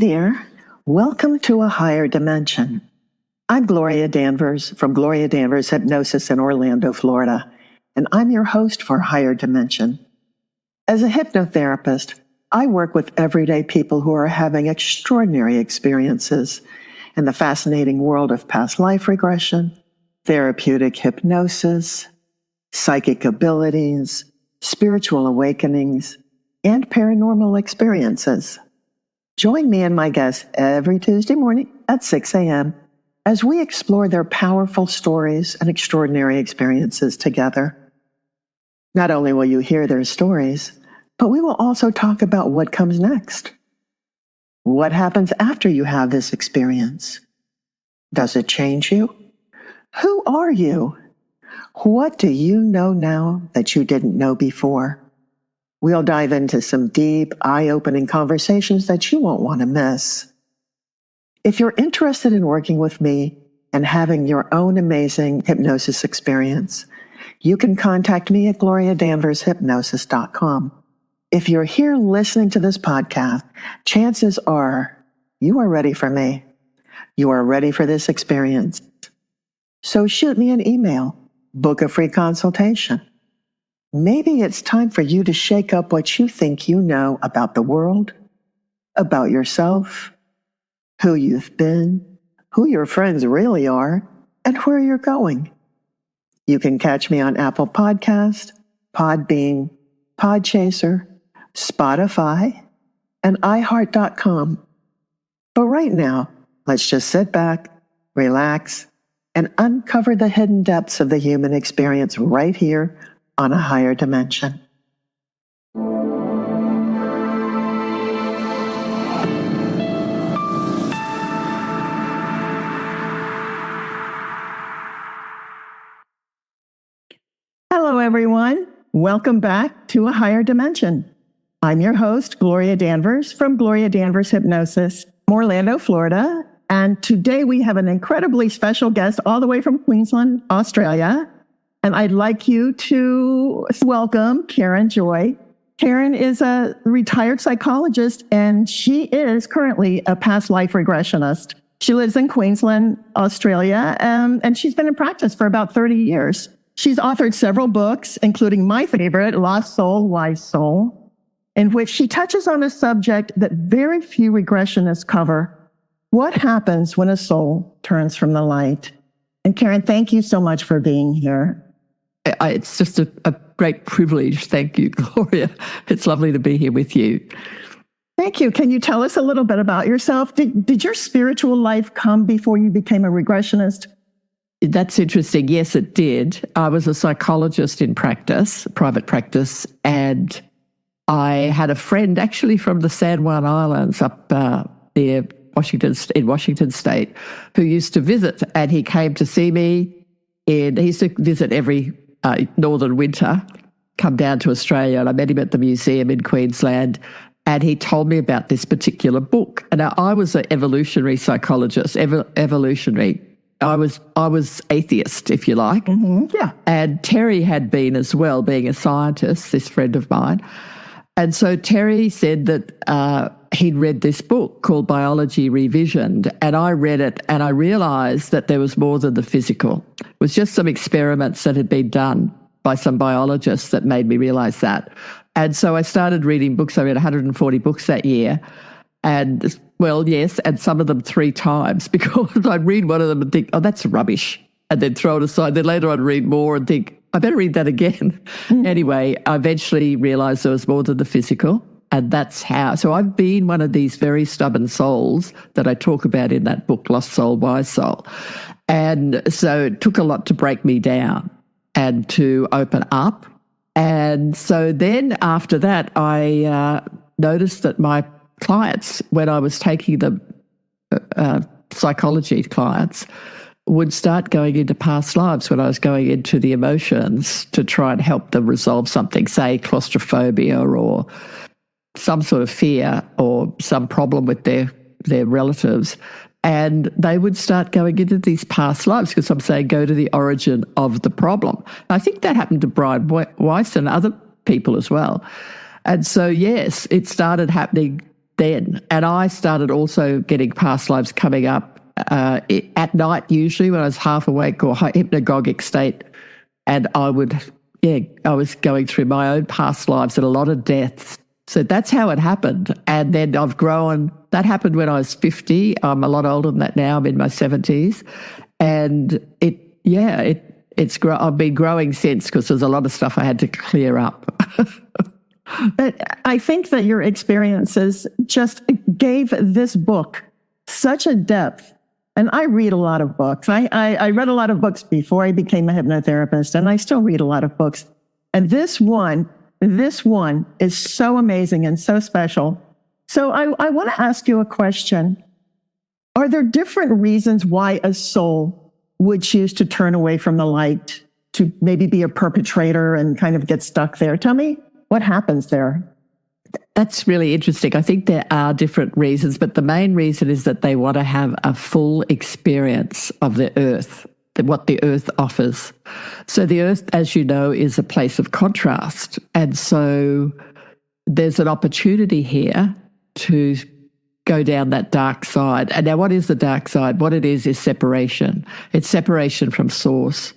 there. Welcome to a higher dimension. I'm Gloria Danvers from Gloria Danvers Hypnosis in Orlando, Florida, and I'm your host for Higher Dimension. As a hypnotherapist, I work with everyday people who are having extraordinary experiences in the fascinating world of past life regression, therapeutic hypnosis, psychic abilities, spiritual awakenings, and paranormal experiences. Join me and my guests every Tuesday morning at 6 a.m. as we explore their powerful stories and extraordinary experiences together. Not only will you hear their stories, but we will also talk about what comes next. What happens after you have this experience? Does it change you? Who are you? What do you know now that you didn't know before? We'll dive into some deep, eye-opening conversations that you won't want to miss. If you're interested in working with me and having your own amazing hypnosis experience, you can contact me at gloriadanvershypnosis.com. If you're here listening to this podcast, chances are you are ready for me. You are ready for this experience. So shoot me an email, book a free consultation. Maybe it's time for you to shake up what you think you know about the world, about yourself, who you've been, who your friends really are, and where you're going. You can catch me on Apple Podcast, Podbean, Podchaser, Spotify, and iHeart.com. But right now, let's just sit back, relax, and uncover the hidden depths of the human experience right here on a higher dimension. Hello, everyone. Welcome back to A Higher Dimension. I'm your host, Gloria Danvers from Gloria Danvers Hypnosis, Orlando, Florida. And today we have an incredibly special guest all the way from Queensland, Australia. And I'd like you to welcome Karen Joy. Karen is a retired psychologist, and she is currently a past life regressionist. She lives in Queensland, Australia, and she's been in practice for about 30 years. She's authored several books, including my favorite, Lost Soul, Wise Soul, in which she touches on a subject that very few regressionists cover. What happens when a soul turns from the light? And Karen, thank you so much for being here. It's just a great privilege. Thank you, Gloria. It's lovely to be here with you. Thank you. Can you tell us a little bit about yourself? Did your spiritual life come before you became a regressionist? That's interesting. Yes, it did. I was a psychologist in practice, private practice, and I had a friend actually from the San Juan Islands up near in Washington State who used to visit, and he came to see me. He used to visit every northern winter, come down to Australia, and I met him at the museum in Queensland, and he told me about this particular book. And I was an evolutionary psychologist, evolutionary. I was atheist, if you like. Mm-hmm. Yeah. And Terry had been as well, being a scientist, this friend of mine. And so Terry said that he'd read this book called Biology Revisioned, and I read it and I realised that there was more than the physical. It was just some experiments that had been done by some biologists that made me realise that. And so I started reading books. I read 140 books that year. And, well, yes, and some of them 3 times, because I'd read one of them and think, oh, that's rubbish, and then throw it aside. Then later I'd read more and think, I better read that again. Anyway, I eventually realised there was more than the physical, and that's how. So I've been one of these very stubborn souls that I talk about in that book, Lost Soul, Wise Soul. And so it took a lot to break me down and to open up. And so then after that, I noticed that my clients, when I was taking them, psychology clients, would start going into past lives when I was going into the emotions to try and help them resolve something, say claustrophobia or some sort of fear or some problem with their relatives. And they would start going into these past lives, because I'm saying go to the origin of the problem. I think that happened to Brian Weiss and other people as well. And so, yes, it started happening then. And I started also getting past lives coming up at night, usually when I was half awake or hypnagogic state. And I was going through my own past lives and a lot of deaths. So that's how it happened. And then I've grown. That happened when I was 50. I'm a lot older than that now. I'm in my 70s. And I've been growing since, because there's a lot of stuff I had to clear up. But I think that your experiences just gave this book such a depth. And I read a lot of books. I read a lot of books before I became a hypnotherapist, and I still read a lot of books. And this one is so amazing and so special. So I want to ask you a question. Are there different reasons why a soul would choose to turn away from the light, to maybe be a perpetrator and kind of get stuck there? Tell me what happens there. That's really interesting. I think there are different reasons, but the main reason is that they want to have a full experience of the earth, what the earth offers. So the earth, as you know, is a place of contrast. And so there's an opportunity here to go down that dark side. And now, what is the dark side? What it is separation. It's separation from source.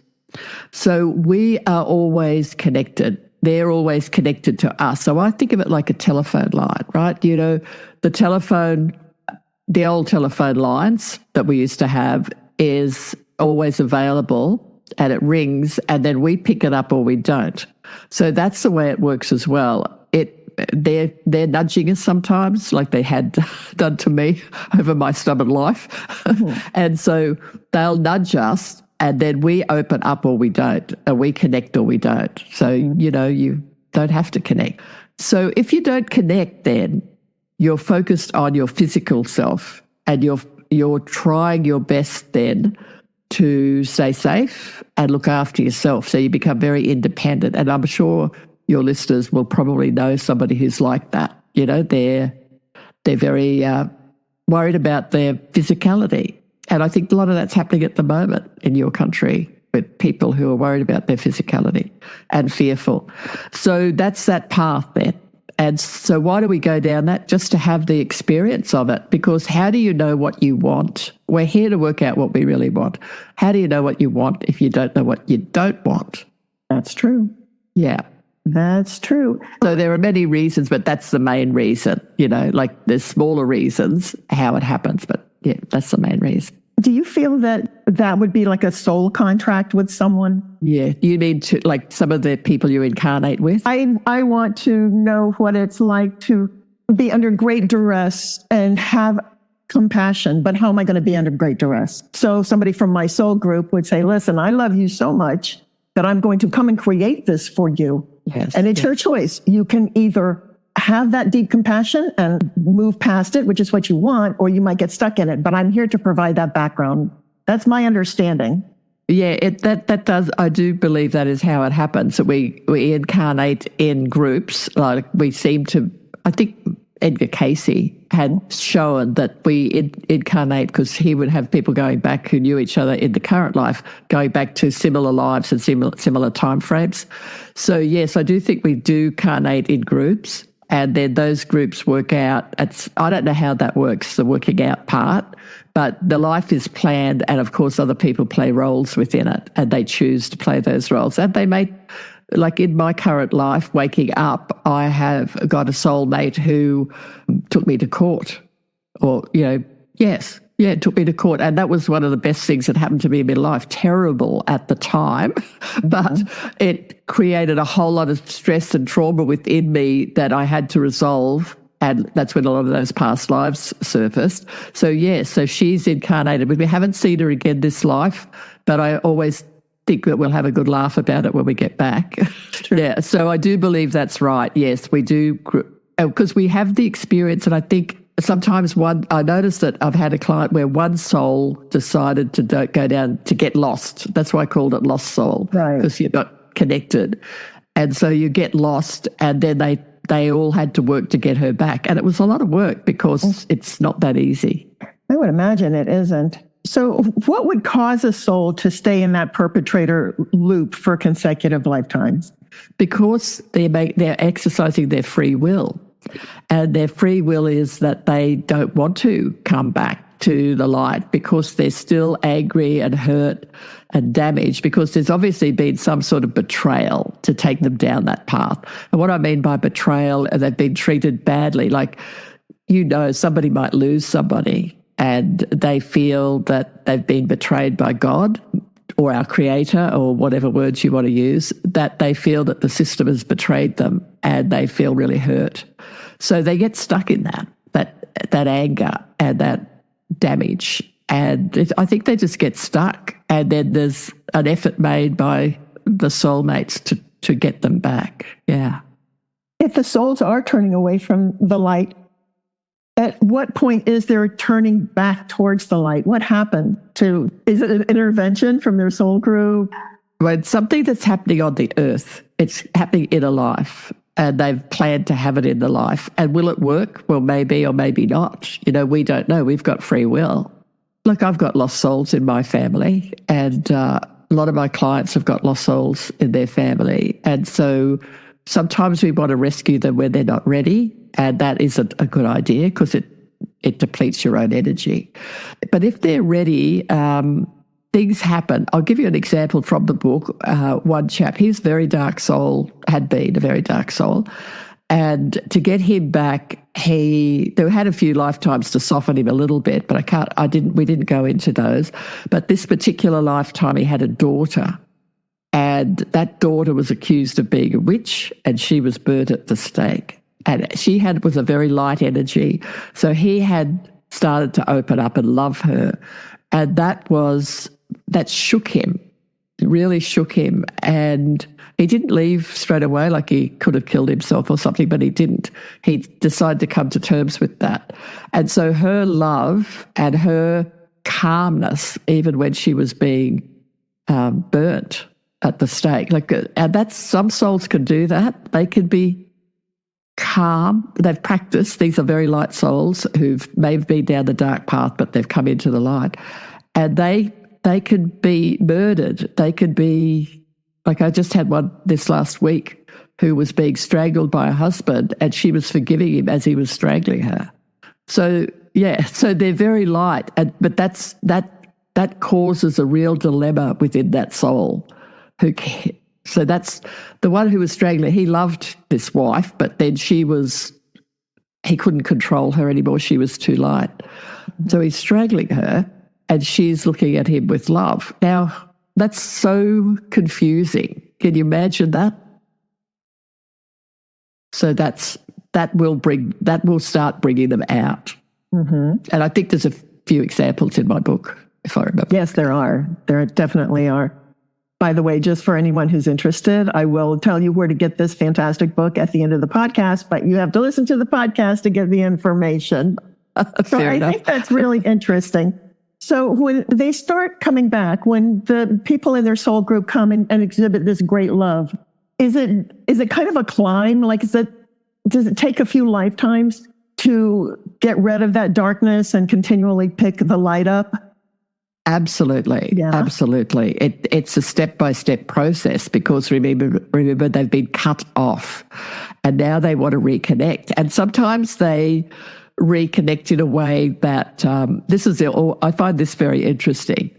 So we are always connected. They're always connected to us. So I think of it like a telephone line, right? You know, the old telephone lines that we used to have is always available, and it rings, and then we pick it up or we don't. So that's the way it works as well. They're nudging us sometimes, like they had done to me over my stubborn life. Mm-hmm. And so they'll nudge us, and then we open up or we don't, or we connect or we don't. So, you know, you don't have to connect. So if you don't connect, then you're focused on your physical self, and you're trying your best then to stay safe and look after yourself. So you become very independent. And I'm sure your listeners will probably know somebody who's like that. You know, they're very worried about their physicality. And I think a lot of that's happening at the moment in your country, with people who are worried about their physicality and fearful. So that's that path then. And so why do we go down that? Just to have the experience of it. Because how do you know what you want? We're here to work out what we really want. How do you know what you want if you don't know what you don't want? That's true. Yeah. That's true. So there are many reasons, but that's the main reason, you know, like there's smaller reasons how it happens, but yeah, that's the main reason. Do you feel that that would be like a soul contract with someone? Yeah. You mean to, like, some of the people you incarnate with? I want to know what it's like to be under great duress and have compassion, but how am I going to be under great duress? So somebody from my soul group would say, listen, I love you so much that I'm going to come and create this for you. Yes. And it's your choice. You can either have that deep compassion and move past it, which is what you want, or you might get stuck in it. But I'm here to provide that background. That's my understanding. Yeah, that does. I do believe that is how it happens. That we incarnate in groups. Like we seem to. I think Edgar Casey had shown that we incarnate, because he would have people going back who knew each other in the current life, going back to similar lives and similar time frames. So yes, I do think we do incarnate in groups. And then those groups work out. I don't know how that works, the working out part, but the life is planned, and of course other people play roles within it, and they choose to play those roles. And they may, like in my current life, waking up, I have got a soulmate who took me to court, or, you know, yes. Yeah, it took me to court. And that was one of the best things that happened to me in my life. Terrible at the time, but it created a whole lot of stress and trauma within me that I had to resolve. And that's when a lot of those past lives surfaced. So, yeah, so she's incarnated with me. I haven't seen her again this life, but I always think that we'll have a good laugh about it when we get back. Yeah, so I do believe that's right. Yes, we do, because we have the experience, and I think sometimes I noticed that I've had a client where one soul decided to go down to get lost. That's why I called it lost soul, right? Because you're not connected. And so you get lost, and then they all had to work to get her back. And it was a lot of work because it's not that easy. I would imagine it isn't. So what would cause a soul to stay in that perpetrator loop for consecutive lifetimes? Because they're exercising their free will. And their free will is that they don't want to come back to the light because they're still angry and hurt and damaged, because there's obviously been some sort of betrayal to take them down that path. And what I mean by betrayal, they've been treated badly. Like, somebody might lose somebody and they feel that they've been betrayed by God or our creator, or whatever words you want to use, that they feel that the system has betrayed them and they feel really hurt. So they get stuck in that anger and that damage. And I think they just get stuck. And then there's an effort made by the soulmates to get them back. Yeah. If the souls are turning away from the light, at what point is there turning back towards the light? What happened is it an intervention from their soul group? Well, it's something that's happening on the earth. It's happening in a life, and they've planned to have it in the life. And will it work? Well, maybe or maybe not. We don't know. We've got free will. Look, I've got lost souls in my family, and a lot of my clients have got lost souls in their family. And so sometimes we want to rescue them when they're not ready, and that isn't a good idea because it depletes your own energy. But if they're ready, things happen. I'll give you an example from the book. One chap, he's very dark soul, had been a very dark soul, and to get him back, they had a few lifetimes to soften him a little bit, but we didn't go into those. But this particular lifetime, he had a daughter, and that daughter was accused of being a witch, and she was burnt at the stake. And she was a very light energy. So he had started to open up and love her. And that shook him, really shook him. And he didn't leave straight away, like he could have killed himself or something, but he didn't. He decided to come to terms with that. And so her love and her calmness, even when she was being burnt at the stake, and some souls can do that. They can be calm. They've practiced. These are very light souls who've maybe been down the dark path, but they've come into the light. And they could be murdered. They could be, like I just had one this last week who was being strangled by her husband, and she was forgiving him as he was strangling her. So, yeah, so they're very light. But that causes a real dilemma within that soul. So that's the one who was strangling. He loved this wife, but then he couldn't control her anymore. She was too light. So he's strangling her, and she's looking at him with love. Now, that's so confusing. Can you imagine that? So that will start bringing them out. Mm-hmm. And I think there's a few examples in my book, if I remember. Yes, there are. There definitely are. By the way, just for anyone who's interested, I will tell you where to get this fantastic book at the end of the podcast, but you have to listen to the podcast to get the information. So I think that's really interesting. So when they start coming back, when the people in their soul group come and exhibit this great love, is it kind of a climb? Like, does it take a few lifetimes to get rid of that darkness and continually pick the light up? Absolutely. Yeah. Absolutely. It's a step-by-step process, because remember they've been cut off and now they want to reconnect. And sometimes they reconnect in a way that I find this very interesting,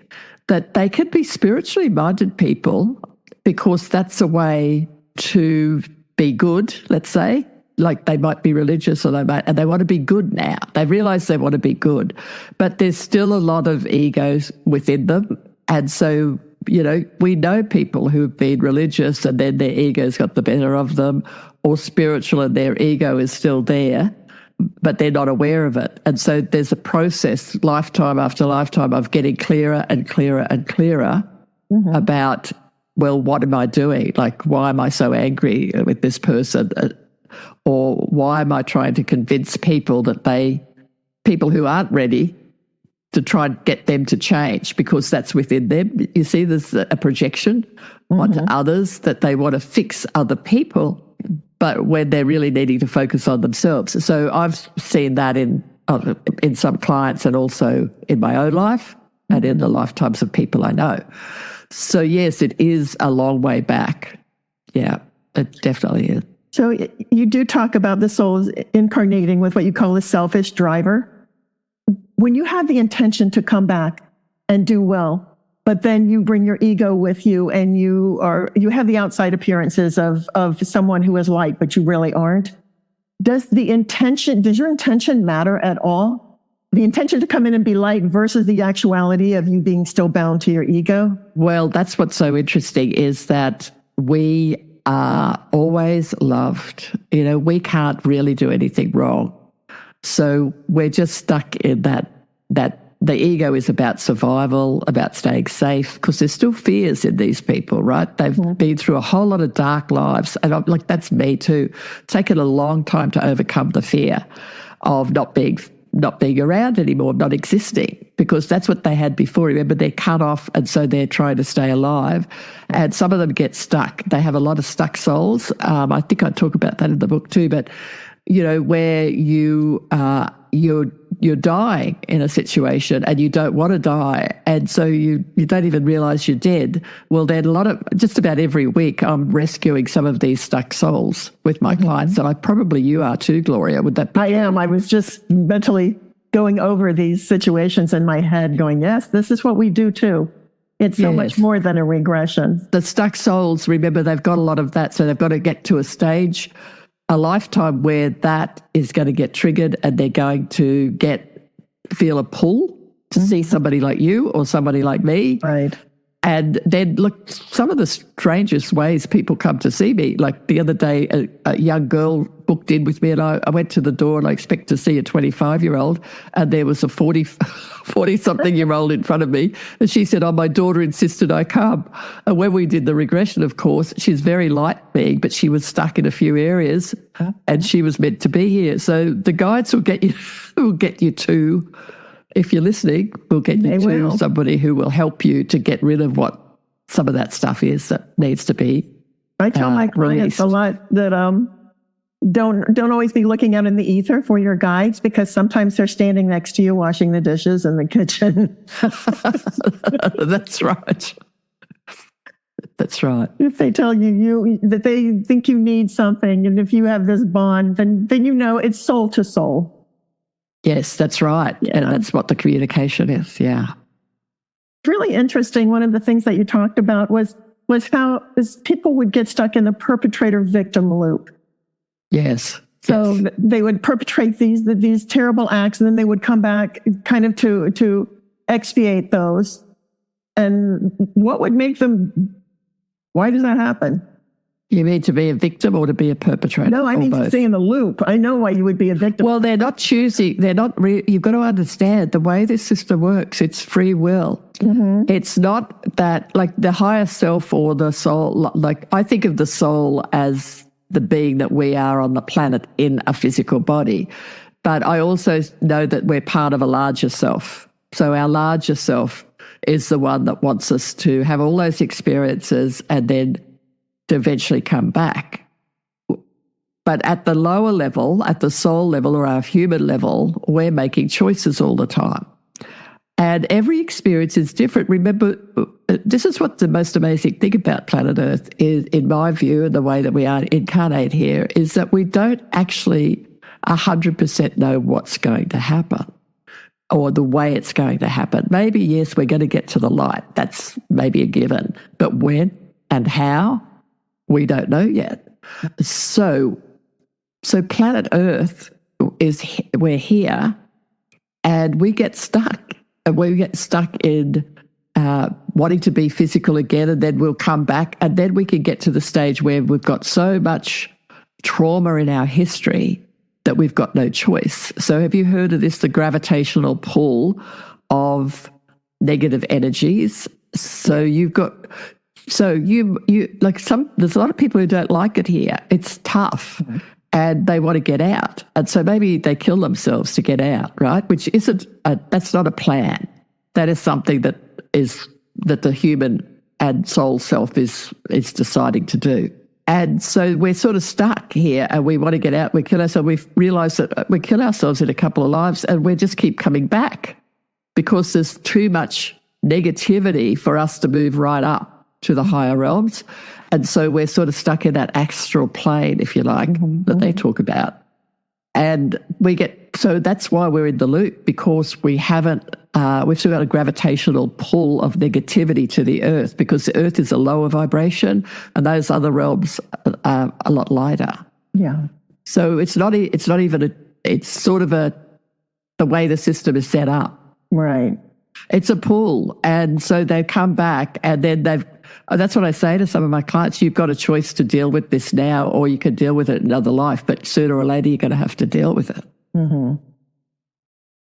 that they can be spiritually minded people because that's a way to be good, let's say. Like they might be religious and they want to be good now. They realise they want to be good, but there's still a lot of egos within them. And so, we know people who've been religious and then their egos got the better of them, or spiritual and their ego is still there, but they're not aware of it. And so there's a process, lifetime after lifetime, of getting clearer and clearer and clearer about, well, what am I doing? Like, why am I so angry with this person? Or why am I trying to convince people who aren't ready, to try and get them to change, because that's within them. You see, there's a projection onto others, that they want to fix other people, but when they're really needing to focus on themselves. So I've seen that in some clients, and also in my own life and in the lifetimes of people I know. So yes, it is a long way back. Yeah, it definitely is. So you do talk about the soul incarnating with what you call a selfish driver. When you have the intention to come back and do well, but then you bring your ego with you and you have the outside appearances of someone who is light, but you really aren't. Does your intention matter at all? The intention to come in and be light versus the actuality of you being still bound to your ego? Well, that's what's so interesting is that we are always loved. We can't really do anything wrong. So we're just stuck in that the ego is about survival, about staying safe, because there's still fears in these people, right? They've been through a whole lot of dark lives. And I'm like, that's me too. Taken a long time to overcome the fear of not being around anymore, not existing, because that's what they had before. Remember, they're cut off, and so they're trying to stay alive. And some of them get stuck. They have a lot of stuck souls. I think I talk about that in the book too, but where you're dying in a situation and you don't want to die, and so you don't even realize you're dead. Well, then just about every week I'm rescuing some of these stuck souls with my clients, and you are too, Gloria. Would that be? I am. I was just mentally going over these situations in my head going, yes, this is what we do too. It's so much more than a regression. The stuck souls, remember, they've got a lot of that, so they've got to get to a lifetime where that is going to get triggered, and they're going to feel a pull to see somebody like you or somebody like me. Right. And then, look, some of the strangest ways people come to see me. Like the other day, a young girl booked in with me, and I went to the door and I expect to see a 25-year-old, and there was a 40-something-year-old in front of me. And she said, my daughter insisted I come. And when we did the regression, of course, she's very light being, but she was stuck in a few areas, and she was meant to be here. So the guides will get you to, if you're listening, we'll get you to somebody who will help you to get rid of what some of that stuff is that needs to be I tell my clients a lot that don't always be looking out in the ether for your guides, because sometimes they're standing next to you washing the dishes in the kitchen. That's right. That's right. If they tell you that they think you need something, and if you have this bond, then it's soul to soul. Yes, that's right. Yeah. And that's what the communication is. Yeah. It's really interesting. One of the things that you talked about was how people would get stuck in the perpetrator-victim loop. Yes. So they would perpetrate these terrible acts, and then they would come back kind of to expiate those. And what would make them? Why does that happen? You mean to be a victim or to be a perpetrator? No, I mean to stay in the loop. I know why you would be a victim. Well, they're not choosing. They're not. You've got to understand the way this system works. It's free will. Mm-hmm. It's not that like the higher self or the soul. Like I think of the soul as the being that we are on the planet in a physical body. But I also know that we're part of a larger self. So our larger self is the one that wants us to have all those experiences and then to eventually come back. But at the lower level, at the soul level or our human level, we're making choices all the time. And every experience is different. Remember, this is what the most amazing thing about planet Earth is, in my view, and the way that we are incarnate here, is that we don't actually 100% know what's going to happen or the way it's going to happen. Maybe, yes, we're going to get to the light. That's maybe a given. But when and how, we don't know yet. So planet Earth we're here, and we get stuck. And we get stuck in wanting to be physical again, and then we'll come back, and then we can get to the stage where we've got so much trauma in our history that we've got no choice. So have you heard of this, the gravitational pull of negative energies? So you there's a lot of people who don't like it here. It's tough. Mm-hmm. And they want to get out. And so maybe they kill themselves to get out, right? Which that's not a plan. That is something that the human and soul self is deciding to do. And so we're sort of stuck here and we want to get out. We kill ourselves. We've realised that we kill ourselves in a couple of lives and we just keep coming back because there's too much negativity for us to move right up. to the higher realms. And so we're sort of stuck in that astral plane, if you like, that they talk about. And so that's why we're in the loop, because we've still got a gravitational pull of negativity to the earth, because the earth is a lower vibration and those other realms are a lot lighter. Yeah. So it's not even it's sort of the way the system is set up. Right. It's a pull. And so they come back, and then that's what I say to some of my clients, you've got a choice to deal with this now, or you can deal with it in another life, but sooner or later you're going to have to deal with it. Mm-hmm.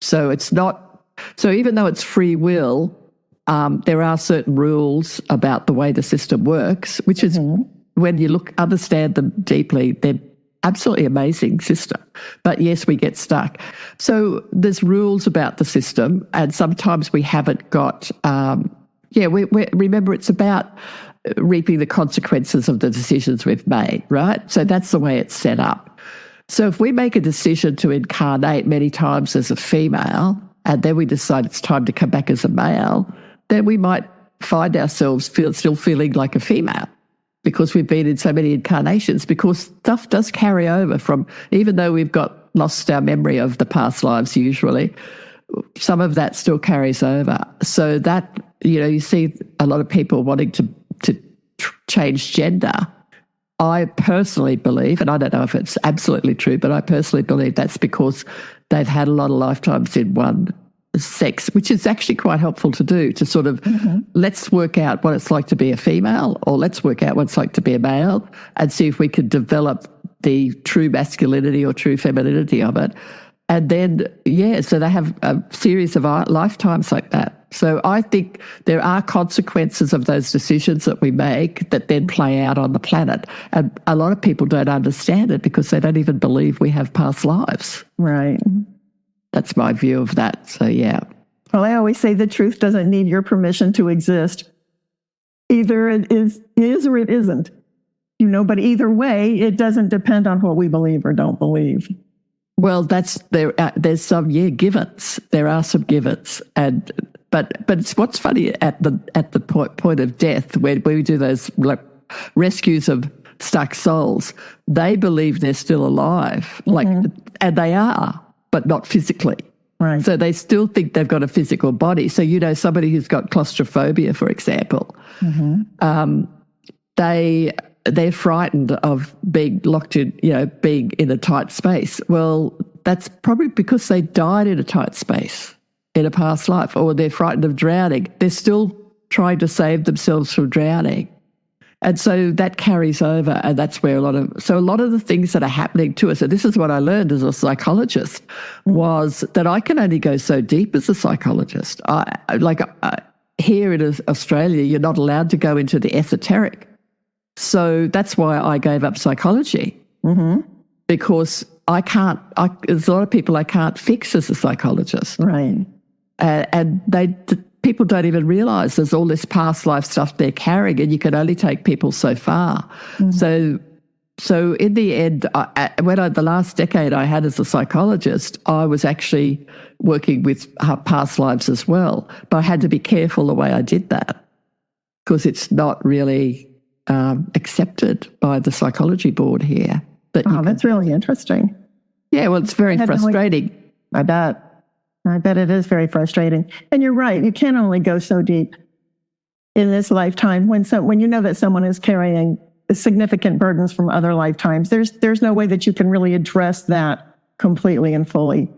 So even though it's free will, there are certain rules about the way the system works, which is when you understand them deeply, they're absolutely amazing system. But yes, we get stuck. So there's rules about the system, and sometimes we haven't got, remember, it's about reaping the consequences of the decisions we've made, right? So that's the way it's set up. So if we make a decision to incarnate many times as a female, and then we decide it's time to come back as a male, then we might find ourselves still feeling like a female, because we've been in so many incarnations, because stuff does carry over from, even though we've lost our memory of the past lives usually, some of that still carries over. So that, you see a lot of people wanting to change gender. I personally believe, and I don't know if it's absolutely true, but I personally believe that's because they've had a lot of lifetimes in one sex, which is actually quite helpful to do, to sort of let's work out what it's like to be a female, or let's work out what it's like to be a male, and see if we could develop the true masculinity or true femininity of it. And then, so they have a series of lifetimes like that. So I think there are consequences of those decisions that we make that then play out on the planet. And a lot of people don't understand it because they don't even believe we have past lives. Right. That's my view of that. So, yeah. Well, I always say the truth doesn't need your permission to exist. Either it is or it isn't. But either way, it doesn't depend on what we believe or don't believe. Well, there's some givens. There are some givens, but it's what's funny at the point of death, when we do those rescues of stuck souls, they believe they're still alive, and they are, but not physically. Right. So they still think they've got a physical body. So somebody who's got claustrophobia, for example, they're frightened of being locked in, being in a tight space. Well, that's probably because they died in a tight space in a past life, or they're frightened of drowning. They're still trying to save themselves from drowning. And so that carries over, and that's where a lot of the things that are happening to us, and this is what I learned as a psychologist, was that I can only go so deep as a psychologist. Here in Australia, you're not allowed to go into the esoteric. So that's why I gave up psychology, because there's a lot of people I can't fix as a psychologist. Right. And people don't even realise there's all this past life stuff they're carrying, and you can only take people so far. So in the end, the last decade I had as a psychologist, I was actually working with past lives as well. But I had to be careful the way I did that, because it's not really accepted by the psychology board here. That's really interesting. Yeah, well, it's very frustrating. I bet it is very frustrating. And you're right, you can only go so deep in this lifetime when you know that someone is carrying significant burdens from other lifetimes. There's no way that you can really address that completely and fully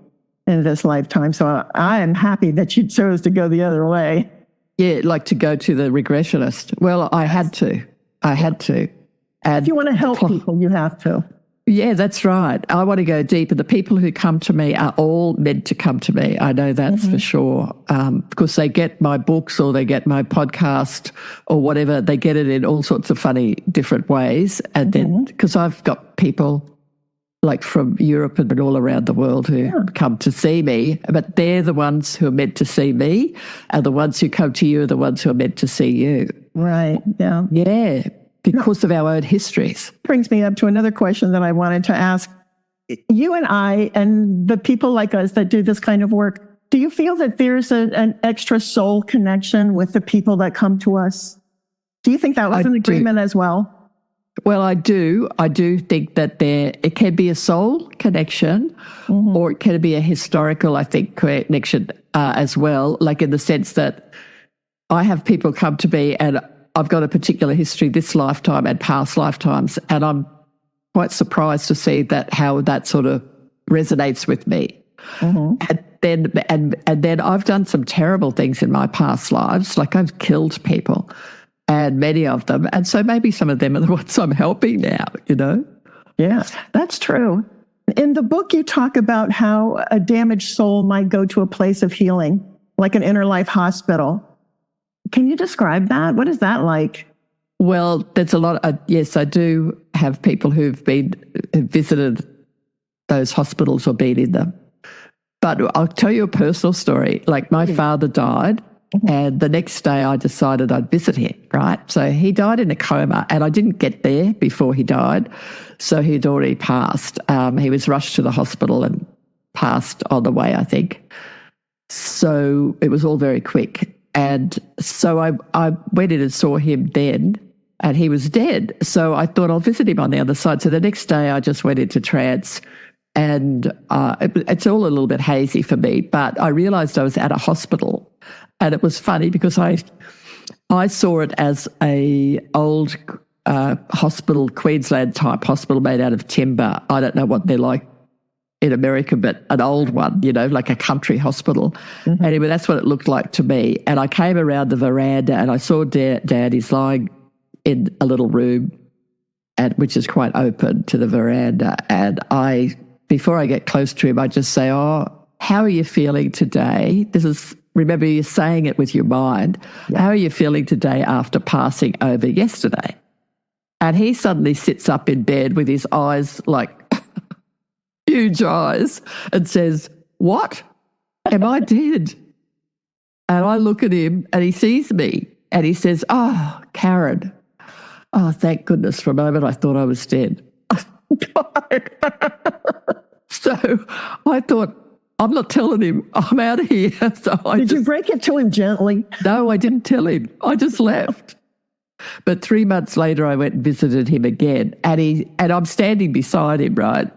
in this lifetime. So I am happy that you chose to go the other way. Yeah, like to go to the regressionist. Well, I had to. And if you want to help people, you have to. Yeah, that's right. I want to go deep. And the people who come to me are all meant to come to me. I know that's for sure. Because they get my books, or they get my podcast, or whatever. They get it in all sorts of funny, different ways. And then, because I've got people like from Europe and all around the world who come to see me, but they're the ones who are meant to see me, and the ones who come to you are the ones who are meant to see you. Right, yeah. Yeah, because of our own histories. Brings me up to another question that I wanted to ask. You and I and the people like us that do this kind of work, do you feel that there's an extra soul connection with the people that come to us? Do you think that was an agreement as well? Well, I do. I do think that it can be a soul connection, or it can be a historical, I think, connection as well, like in the sense that I have people come to me and I've got a particular history this lifetime and past lifetimes, and I'm quite surprised to see how that sort of resonates with me. And then I've done some terrible things in my past lives, like I've killed people. And many of them. And so maybe some of them are the ones I'm helping now, Yes, that's true. In the book, you talk about how a damaged soul might go to a place of healing, like an inner life hospital. Can you describe that? What is that like? Well, there's a lot. Yes, I do have people who've visited those hospitals or been in them. But I'll tell you a personal story. Like my father died. And the next day I decided I'd visit him, right? So he died in a coma and I didn't get there before he died. So he'd already passed. He was rushed to the hospital and passed on the way, I think. So it was all very quick. And so I went in and saw him then and he was dead. So I thought I'll visit him on the other side. So the next day I just went into trance. And it's all a little bit hazy for me, but I realised I was at a hospital. And it was funny because I saw it as a old hospital, Queensland type hospital made out of timber. I don't know what they're like in America, but an old one, like a country hospital. Anyway, that's what it looked like to me. And I came around the veranda and I saw Dad. He's lying in a little room, which is quite open to the veranda. And before I get close to him, I just say, "Oh, how are you feeling today?" Remember, you're saying it with your mind. Yeah. "How are you feeling today after passing over yesterday?" And he suddenly sits up in bed with his eyes like huge eyes and says, "What? Am I dead?" And I look at him and he sees me and he says, "Oh, Karen, oh, thank goodness. For a moment I thought I was dead." So I thought, I'm not telling him. I'm out of here. So Did you break it to him gently? No, I didn't tell him. I just left. But 3 months later, I went and visited him again, and I'm standing beside him, right?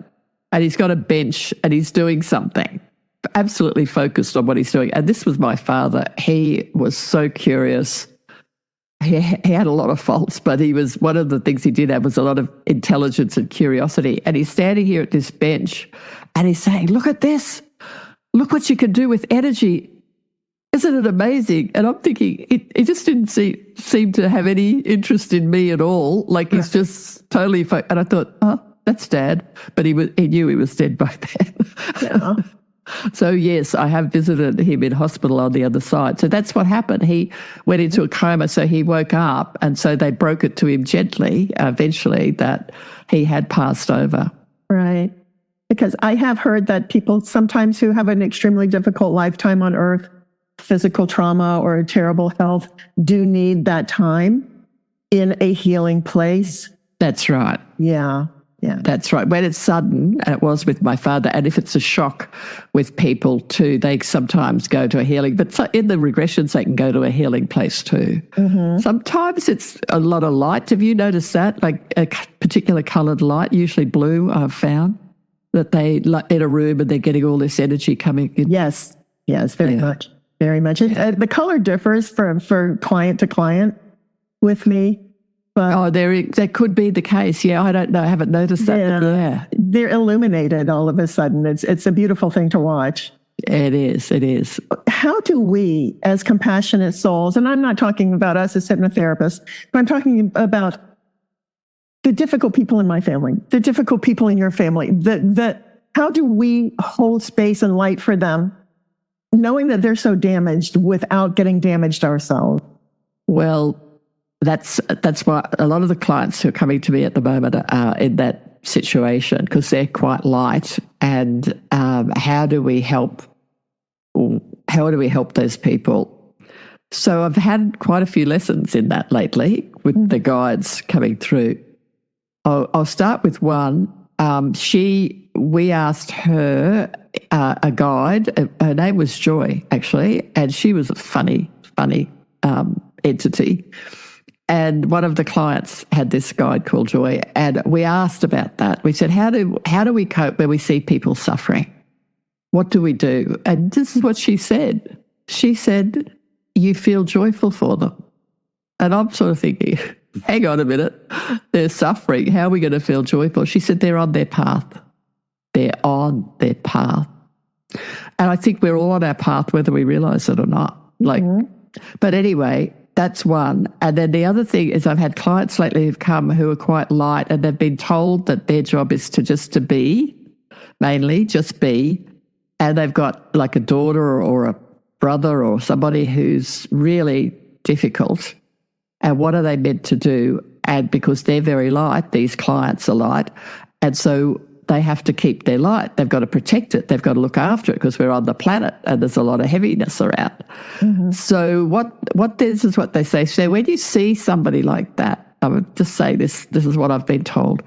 And he's got a bench, and he's doing something, absolutely focused on what he's doing. And this was my father. He was so curious. He had a lot of faults, but one of the things he did have was a lot of intelligence and curiosity. And he's standing here at this bench, and he's saying, "Look at this. Look what you can do with energy. Isn't it amazing?" And I'm thinking, he just didn't seem to have any interest in me at all. Like he's just totally and I thought, "Oh, that's Dad." But he knew he was dead by then. Yeah. So yes, I have visited him in hospital on the other side. So that's what happened. He went into a coma, so he woke up, and so they broke it to him gently, eventually, that he had passed over. Right. Because I have heard that people sometimes who have an extremely difficult lifetime on Earth, physical trauma or terrible health, do need that time in a healing place. That's right. Yeah. Yeah. That's right. When it's sudden, and it was with my father, and if it's a shock with people too, they sometimes go to a healing. But in the regressions, they can go to a healing place too. Sometimes it's a lot of light. Have you noticed that? Like a particular coloured light, usually blue, I've found, that they in a room and they're getting all this energy coming in. Yes, very much. Very much. The color differs for client to client with me. But that could be the case. Yeah, I don't know. I haven't noticed that. Yeah. They're illuminated all of a sudden. It's a beautiful thing to watch. It is. How do we, as compassionate souls, and I'm not talking about us as hypnotherapists, but I'm talking about the difficult people in my family, the difficult people in your family, how do we hold space and light for them, knowing that they're so damaged without getting damaged ourselves? Well, that's why a lot of the clients who are coming to me at the moment are in that situation, because they're quite light. And how do we help those people? So I've had quite a few lessons in that lately with the guides coming through. I'll start with one. We asked her a guide. Her name was Joy, actually, and she was a funny entity. And one of the clients had this guide called Joy, and we asked about that. We said, how do we cope when we see people suffering? What do we do? And this is what she said. She said, you feel joyful for them. And I'm sort of thinking, hang on a minute, they're suffering. How are we going to feel joyful? She said, they're on their path. They're on their path. And I think we're all on our path, whether we realise it or not. But anyway, that's one. And then the other thing is I've had clients lately who've come who are quite light, and they've been told that their job is to be, mainly just be. And they've got like a daughter or a brother or somebody who's really difficult. And what are they meant to do? And because they're very light, these clients are light. And so they have to keep their light. They've got to protect it. They've got to look after it because we're on the planet and there's a lot of heaviness around. Mm-hmm. So this is what they say. So when you see somebody like that, I would just say this is what I've been told.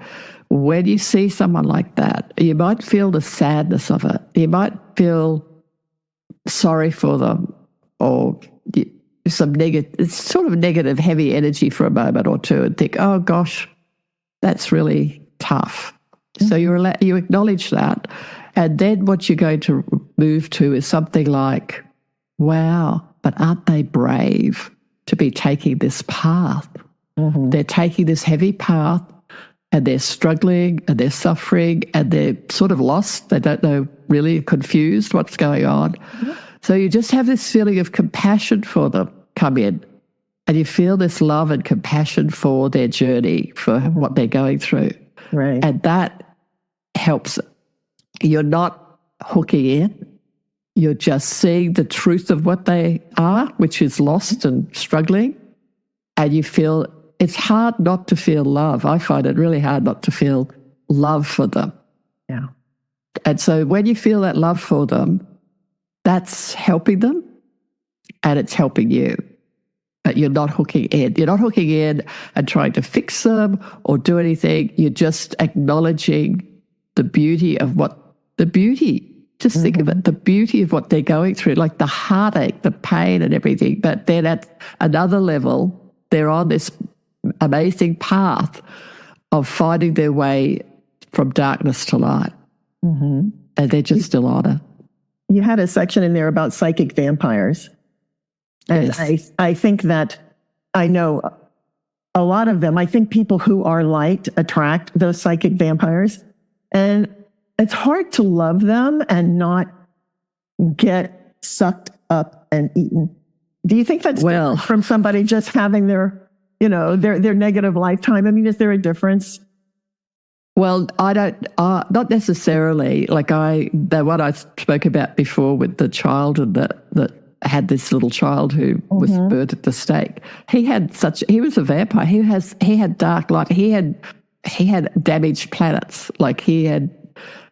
When you see someone like that, you might feel the sadness of it. You might feel sorry for them or some negative, sort of negative, heavy energy for a moment or two and think, oh gosh, that's really tough. So you acknowledge that. And then what you're going to move to is something like, wow, but aren't they brave to be taking this path? Mm-hmm. They're taking this heavy path and they're struggling and they're suffering and they're sort of lost. They don't know, really confused what's going on. Mm-hmm. So you just have this feeling of compassion for them come in, and you feel this love and compassion for their journey, for what they're going through. Right. And that helps. You're not hooking in. You're just seeing the truth of what they are, which is lost and struggling. And you feel, it's hard not to feel love. I find it really hard not to feel love for them. Yeah. And so when you feel that love for them, that's helping them and it's helping you. But you're not hooking in. You're not hooking in and trying to fix them or do anything. You're just acknowledging the beauty of just think of it, the beauty of what they're going through, like the heartache, the pain and everything. But then at another level, they're on this amazing path of finding their way from darkness to light. Mm-hmm. And they're just still on it. You had a section in there about psychic vampires. And yes. I think that I know a lot of them. I think people who are light attract those psychic vampires. And it's hard to love them and not get sucked up and eaten. Do you think that's different from somebody just having their negative lifetime? I mean, is there a difference? Well, I don't, not necessarily. Like what I spoke about before with the child and that had this little child who was burnt at the stake. He was a vampire. He had dark light. He had damaged planets. Like he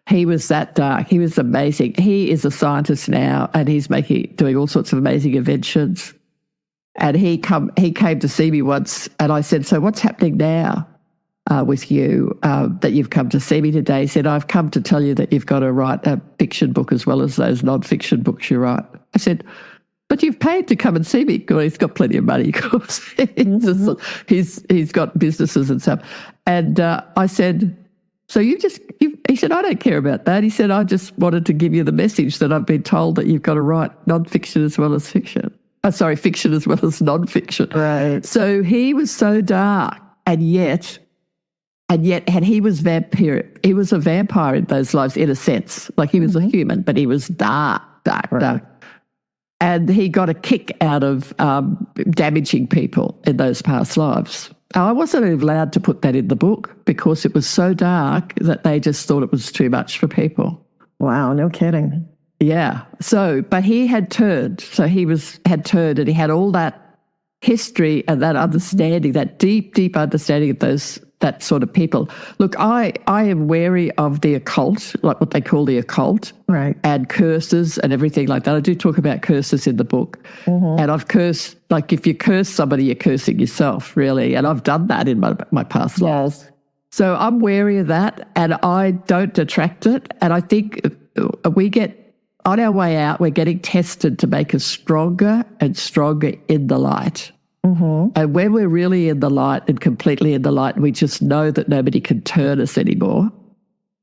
was that dark. He was amazing. He is a scientist now, and he's doing all sorts of amazing inventions. And he came to see me once, and I said, "So what's happening now with you that you've come to see me today?" He said, "I've come to tell you that you've got to write a fiction book as well as those non-fiction books you write." I said, "But you've paid to come and see me." Well, he's got plenty of money, of course. He's got businesses and stuff. And I said, "So he said, "I don't care about that." He said, "I just wanted to give you the message that I've been told that you've got to write non-fiction as well as fiction. Fiction as well as non-fiction." Right. So he was so dark, and yet he was vampire. He was a vampire in those lives, in a sense. Like he was a human, but he was dark. And he got a kick out of damaging people in those past lives. I wasn't allowed to put that in the book because it was so dark that they just thought it was too much for people. Wow, no kidding. Yeah. So, but he had turned. So he had turned, and he had all that history and that understanding, that deep, deep understanding of that sort of people. Look, I am wary of the occult, like what they call the occult, right? And curses and everything like that. I do talk about curses in the book. Mm-hmm. And I've cursed, like if you curse somebody, you're cursing yourself, really. And I've done that in my past lives. So I'm wary of that, and I don't attract it. And I think we get, on our way out, we're getting tested to make us stronger and stronger in the light. And when we're really in the light and completely in the light, we just know that nobody can turn us anymore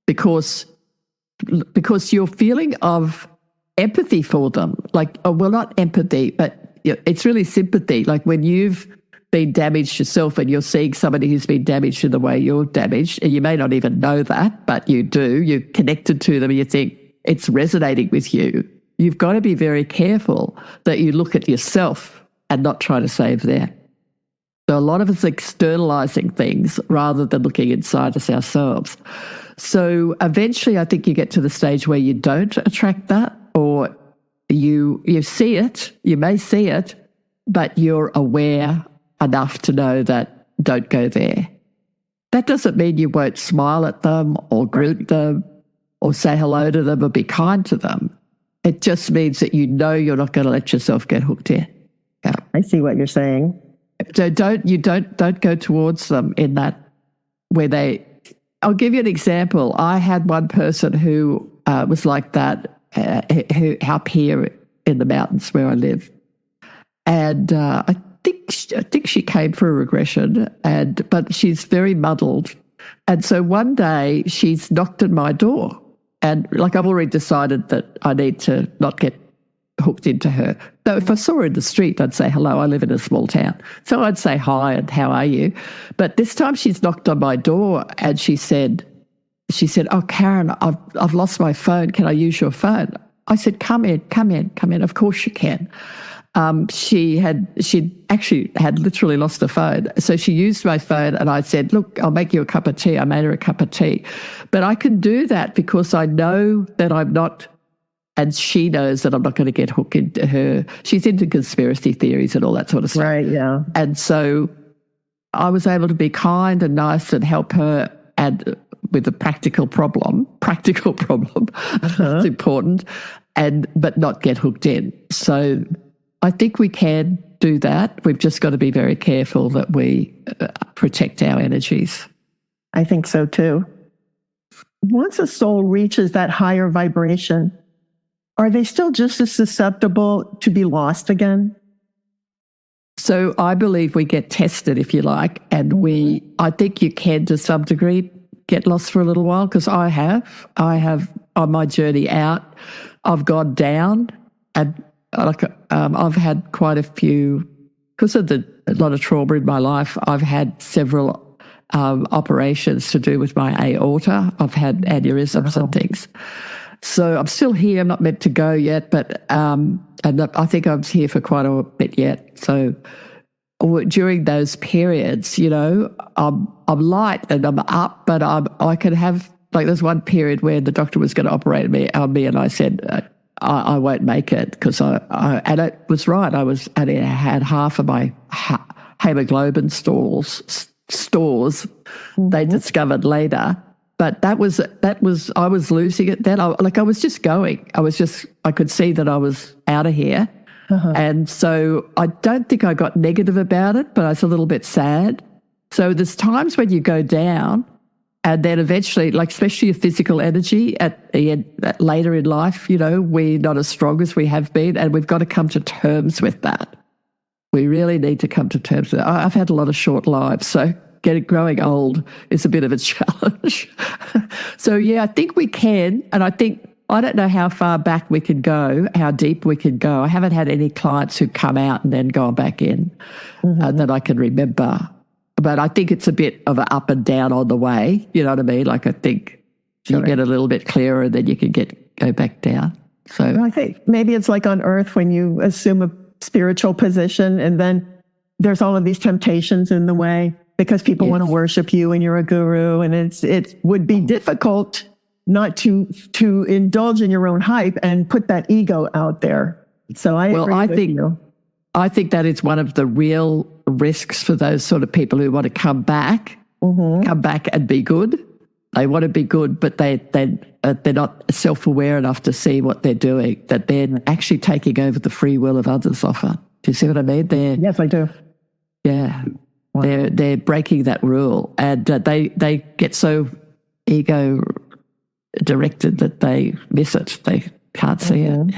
because your feeling of empathy for them, like, oh, well, not empathy, but it's really sympathy. Like when you've been damaged yourself and you're seeing somebody who's been damaged in the way you're damaged, and you may not even know that, but you do, you're connected to them and you think it's resonating with you. You've got to be very careful that you look at yourself and not try to save them. So a lot of us are externalizing things rather than looking inside us ourselves. So eventually I think you get to the stage where you don't attract that, or you see it, you may see it, but you're aware enough to know that don't go there. That doesn't mean you won't smile at them or greet them or say hello to them or be kind to them. It just means that you know you're not going to let yourself get hooked in. Yeah. I see what you're saying. So don't go towards them in that where they. I'll give you an example. I had one person who was like that, who up here in the mountains where I live, and I think she came for a regression, but she's very muddled, and so one day she's knocked at my door, and like I've already decided that I need to not get hooked into her. So if I saw her in the street, I'd say hello. I live in a small town, so I'd say hi and how are you. But this time she's knocked on my door and she said, "Oh, Karen, I've lost my phone. Can I use your phone?" I said, "Come in. Of course you can." She'd actually had literally lost her phone, so she used my phone, and I said, "Look, I'll make you a cup of tea." I made her a cup of tea, but I can do that because I know that I'm not. And she knows that I'm not going to get hooked into her. She's into conspiracy theories and all that sort of stuff. Right, yeah. And so I was able to be kind and nice and help her and with a practical problem. That's important, but not get hooked in. So I think we can do that. We've just got to be very careful that we protect our energies. I think so too. Once a soul reaches that higher vibration, are they still just as susceptible to be lost again? So I believe we get tested, if you like, and I think you can to some degree get lost for a little while, because I have on my journey out, I've gone down, and I've had quite a few, because of a lot of trauma in my life. I've had several operations to do with my aorta. I've had aneurysms and things. So I'm still here. I'm not meant to go yet, but and I think I'm here for quite a bit yet. So during those periods, I'm light and I'm up, but I can have, like, there's one period where the doctor was going to operate on me, and I said I won't make it, because and it was right. I had half of my hemoglobin stores. They discovered later. But that was I was losing it then. I was just going. I could see that I was out of here. And so I don't think I got negative about it, but I was a little bit sad. So there's times when you go down, and then eventually, like especially your physical energy at the end, later in life, we're not as strong as we have been, and we've got to come to terms with that. We really need to come to terms with it. I've had a lot of short lives, so growing old is a bit of a challenge. So, yeah, I think we can. And I don't know how far back we can go, how deep we can go. I haven't had any clients who come out and then gone back in that I can remember. But I think it's a bit of an up and down on the way. You know what I mean? Like, I think you get a little bit clearer, and then you can go back down. So I think maybe it's like on Earth when you assume a spiritual position, and then there's all of these temptations in the way, because people want to worship you and you're a guru, and it would be difficult not to indulge in your own hype and put that ego out there. So I think that is one of the real risks for those sort of people who want to come back and be good. They want to be good, but they're not self-aware enough to see what they're doing, that they're actually taking over the free will of others often. Do you see what I mean? Yes, I do. Yeah. Wow. They're breaking that rule, and they get so ego directed that they miss it. They can't see it.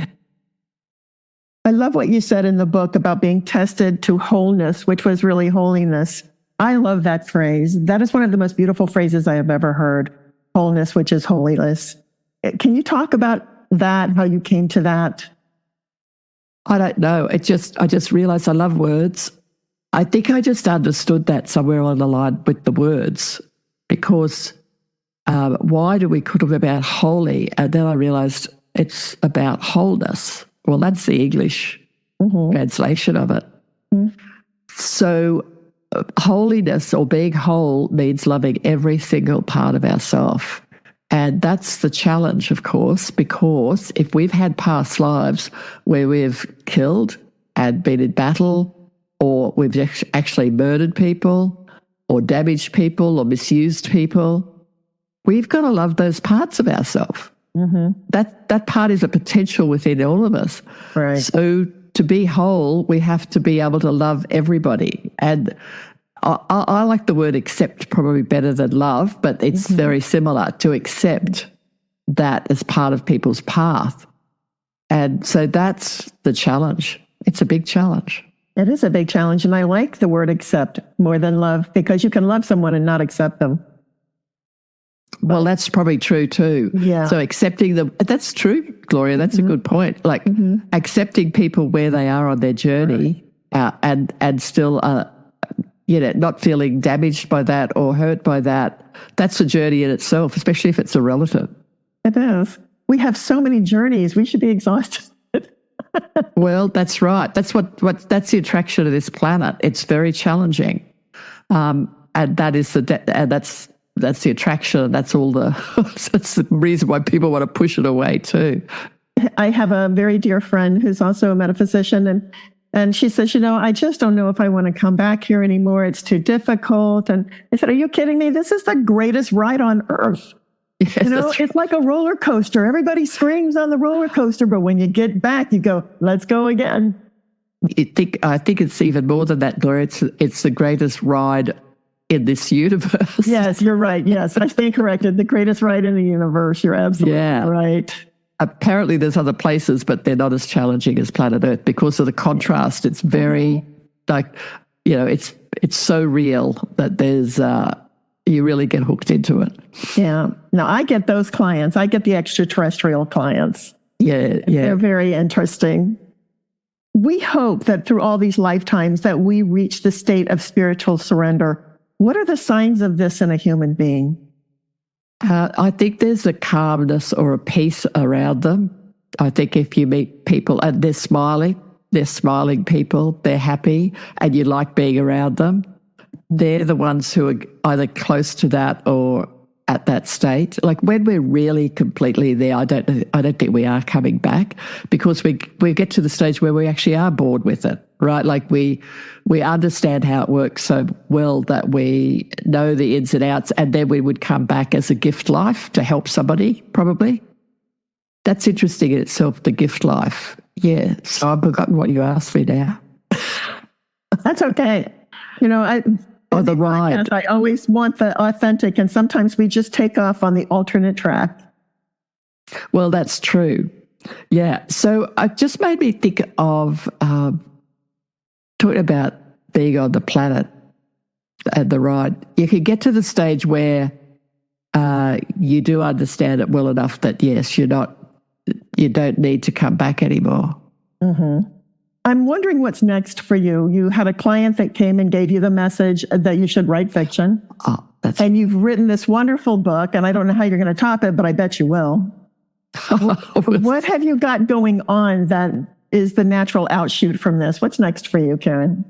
I love what you said in the book about being tested to wholeness, which was really holiness. I love that phrase. That is one of the most beautiful phrases I have ever heard. Wholeness, which is holiness. Can you talk about that, how you came to that? I don't know. I just realized I love words. I think I just understood that somewhere on the line with the words, because why do we talk about holy? And then I realized it's about wholeness. Well, that's the English translation of it. Mm-hmm. So holiness, or being whole, means loving every single part of ourselves. And that's the challenge, of course, because if we've had past lives where we've killed and been in battle, or we've actually murdered people or damaged people or misused people, we've got to love those parts of ourselves. Mm-hmm. That part is a potential within all of us. Right. So to be whole, we have to be able to love everybody. And I like the word accept probably better than love, but it's very similar, to accept that as part of people's path. And so that's the challenge. It's a big challenge. It is a big challenge. And I like the word accept more than love, because you can love someone and not accept them. Well, that's probably true too. Yeah. So accepting them, that's true, Gloria. That's a good point. Like accepting people where they are on their journey, and still, not feeling damaged by that or hurt by that. That's a journey in itself, especially if it's a relative. It is. We have so many journeys. We should be exhausted. Well, that's right. That's that's the attraction of this planet. It's very challenging, and that is that's the attraction. That's all that's the reason why people want to push it away too. I have a very dear friend who's also a metaphysician, and she says, I just don't know if I want to come back here anymore. It's too difficult. And I said, are you kidding me? This is the greatest ride on earth. Yes, it's like a roller coaster. Everybody screams on the roller coaster, but when you get back, you go, let's go again. I think it's even more than that, Gloria. It's the greatest ride in this universe. Yes, you're right. Yes, I stand corrected. The greatest ride in the universe. You're absolutely right. Apparently there's other places, but they're not as challenging as planet Earth because of the contrast. It's very it's so real that there's you really get hooked into it. Yeah. Now I get those clients. I get the extraterrestrial clients. Yeah. They're very interesting. We hope that through all these lifetimes that we reach the state of spiritual surrender. What are the signs of this in a human being? I think there's a calmness or a peace around them. I think if you meet people and they're smiling people, they're happy, and you like being around them, they're the ones who are either close to that or at that state. Like when we're really completely there, I don't think we are coming back, because we get to the stage where we actually are bored with it, right? Like we understand how it works so well that we know the ins and outs, and then we would come back as a gift life to help somebody, probably. That's interesting in itself, the gift life. Yeah. So I've forgotten what you asked me now. That's okay. The ride. I always want the authentic, and sometimes we just take off on the alternate track. Well, that's true. Yeah. So it just made me think of talking about being on the planet and the ride. You can get to the stage where you do understand it well enough that, yes, you don't need to come back anymore. Mm-hmm. I'm wondering what's next for you. You had a client that came and gave you the message that you should write fiction. And you've written this wonderful book, and I don't know how you're going to top it, but I bet you will. What have you got going on that is the natural outshoot from this? What's next for you, Karen?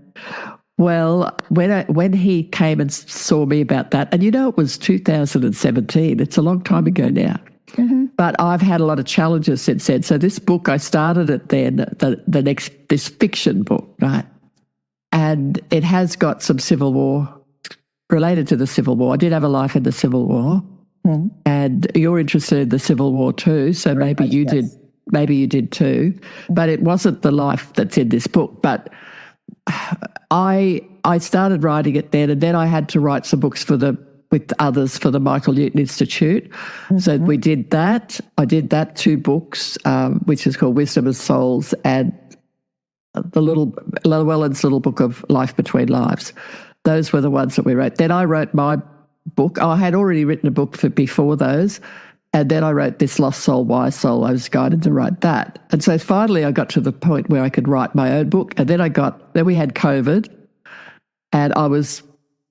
Well, when he came and saw me about that, and it was 2017. It's a long time ago now. Mm-hmm. But I've had a lot of challenges since then. So this book, I started it then, this fiction book, right? And it has got some Civil War, related to the Civil War. I did have a life in the Civil War. Mm-hmm. And you're interested in the Civil War too, so maybe you did too. But it wasn't the life that's in this book. But I started writing it then, and then I had to write some books with others for the Michael Newton Institute. Mm-hmm. So we did that. I did that, 2 books, which is called Wisdom of Souls and Llewellyn's little book of Life Between Lives. Those were the ones that we wrote. Then I wrote my book. I had already written a book before those. And then I wrote this Lost Soul, Wise Soul. I was guided to write that. And so finally I got to the point where I could write my own book. And then then we had COVID, and I was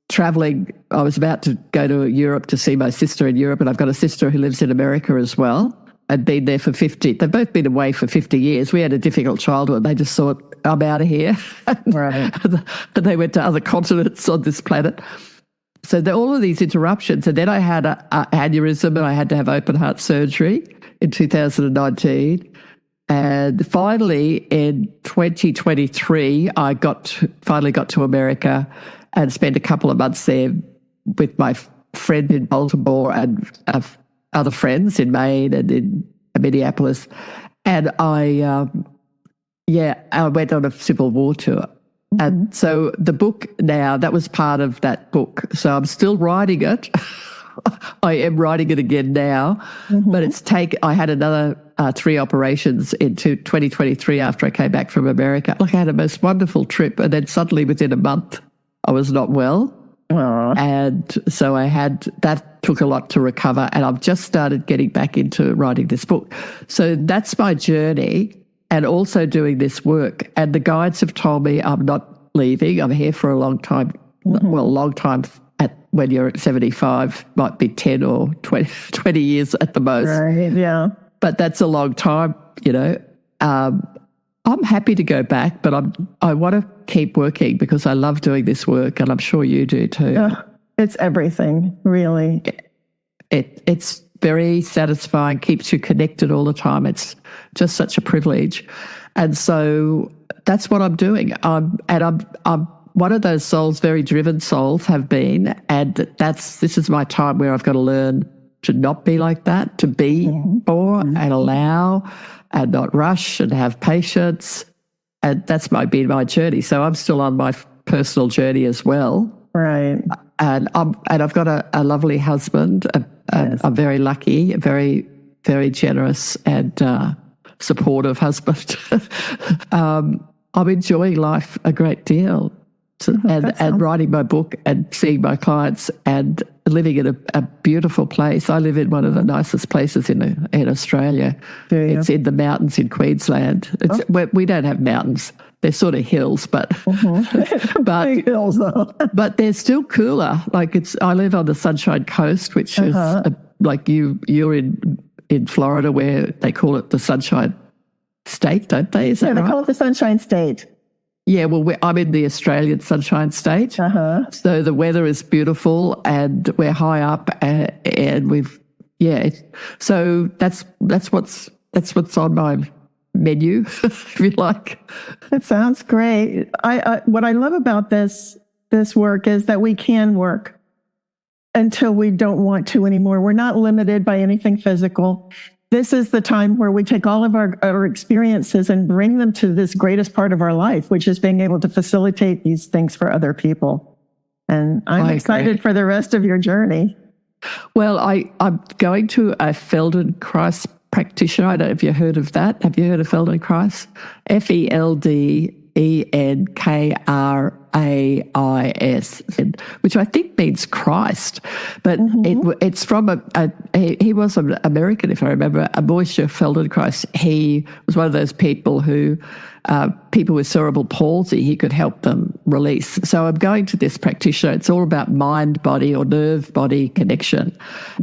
traveling. I was about to go to Europe to see my sister in Europe, and I've got a sister who lives in America as well. I'd been there for 50. They've both been away for 50 years. We had a difficult childhood. They just thought, I'm out of here. Right. But they went to other continents on this planet. So all of these interruptions, and then I had an aneurysm, and I had to have open heart surgery in 2019. And finally, in 2023, I finally got to America and spent a couple of months there with my friend in Baltimore and other friends in Maine and in Minneapolis. And I went on a Civil War tour. And so the book now, that was part of that book. So I'm still writing it. I am writing it again now. But I had another 3 operations into 2023 after I came back from America. I had a most wonderful trip. And then suddenly within a month, I was not well. Aww. And so that took a lot to recover. And I've just started getting back into writing this book. So that's my journey. And also doing this work. And the guides have told me I'm not leaving. I'm here for a long time. Well, a long time when you're at 75 might be 10 or 20 years at the most. Right, yeah. But that's a long time, I'm happy to go back, but I want to keep working because I love doing this work, and I'm sure you do too. It's everything, really. It's very satisfying, keeps you connected all the time. It's just such a privilege. And so that's what I'm doing. I'm one of those souls, very driven souls have been, and this is my time where I've got to learn to not be like that, to be more and allow and not rush and have patience. And that's been my journey. So I'm still on my personal journey as well. Right. And I've got a lovely husband. Yes. I'm very lucky, very, very generous and supportive husband. I'm enjoying life a great deal, and writing my book and seeing my clients and living in a beautiful place. I live in one of the nicest places in Australia. It's in the mountains in Queensland. We don't have mountains. They're sort of hills, but big hills though. But they're still cooler. I live on the Sunshine Coast, which is like you're in Florida, where they call it the Sunshine State, don't they? Is that right? They call it the Sunshine State. Yeah, well, I'm in the Australian Sunshine State, so the weather is beautiful, and we're high up, and so that's what's on my menu, if you like. That sounds great. What I love about this work is that we can work until we don't want to anymore. We're not limited by anything physical. This is the time where we take all of our experiences and bring them to this greatest part of our life, which is being able to facilitate these things for other people. And I'm excited for the rest of your journey. Well, I'm going to a Feldenkrais practitioner. I don't know if you've heard of that. Have you heard of Feldenkrais? Feldenkrais, which I think means Christ. But it's from he was an American, if I remember, a Moshe Feldenkrais. He was one of those people who, people with cerebral palsy, he could help them release. So I'm going to this practitioner. It's all about mind-body or nerve-body connection.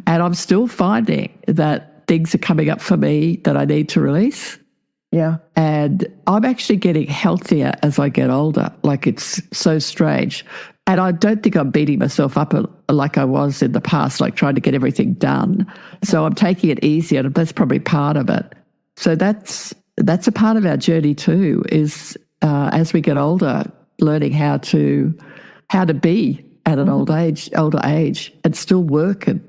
And I'm still finding that things are coming up for me that I need to release. Yeah. And I'm actually getting healthier as I get older. Like, it's so strange. And I don't think I'm beating myself up like I was in the past, like trying to get everything done. So I'm taking it easier, and that's probably part of it. So that's a part of our journey too, is as we get older, learning how to be at an older age and still work and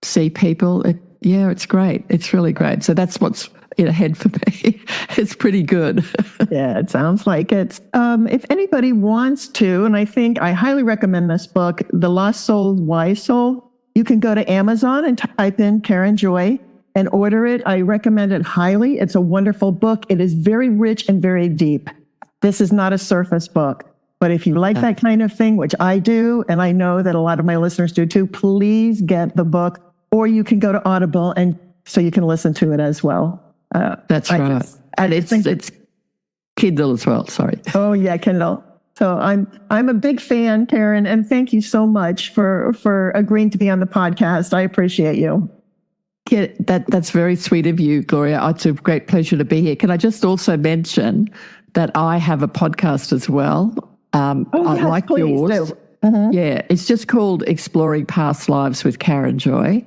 see people. It's great. It's really great. So that's what's ahead for me. It's pretty good. Yeah, it sounds like it. If anybody wants to, and I highly recommend this book, The Lost Soul, Wise Soul, you can go to Amazon and type in Karen Joy and order it. I recommend it highly. It's a wonderful book. It is very rich and very deep. This is not a surface book. But if you like that kind of thing, which I do, and I know that a lot of my listeners do too, please get the book, or you can go to Audible and so you can listen to it as well. That's right. And it's Kindle as well. Sorry. Oh yeah, Kindle. So I'm a big fan, Karen, and thank you so much for agreeing to be on the podcast. I appreciate you. Yeah, that's very sweet of you, Gloria. It's a great pleasure to be here. Can I just also mention that I have a podcast as well? Yes, like yours. Mm-hmm. Yeah, it's just called Exploring Past Lives with Karen Joy.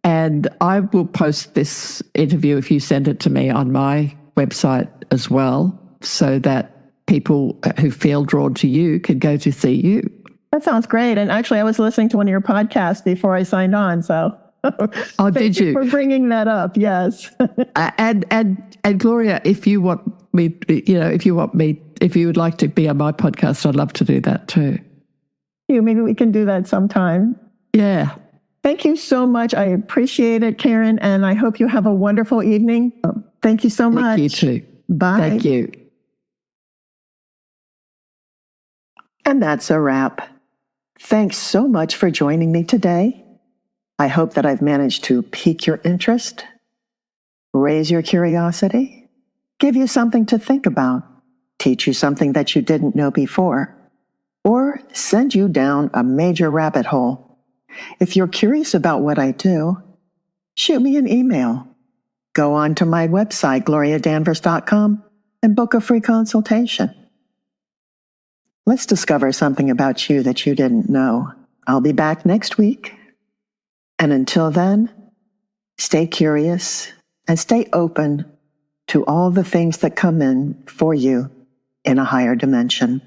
And I will post this interview, if you send it to me, on my website as well, so that people who feel drawn to you can go to see you. That sounds great. And actually, I was listening to one of your podcasts before I signed on. So oh, did you? For bringing that up. Yes. and Gloria, if you want me, if you would like to be on my podcast, I'd love to do that too. Maybe we can do that sometime. Yeah. Thank you so much. I appreciate it, Karen, and I hope you have a wonderful evening. Thank you so much. You too. Bye. Thank you. And that's a wrap. Thanks so much for joining me today. I hope that I've managed to pique your interest, raise your curiosity, give you something to think about, teach you something that you didn't know before, or send you down a major rabbit hole. If you're curious about what I do, shoot me an email. Go on to my website, gloriadanvers.com, and book a free consultation. Let's discover something about you that you didn't know. I'll be back next week. And until then, stay curious and stay open to all the things that come in for you in a higher dimension.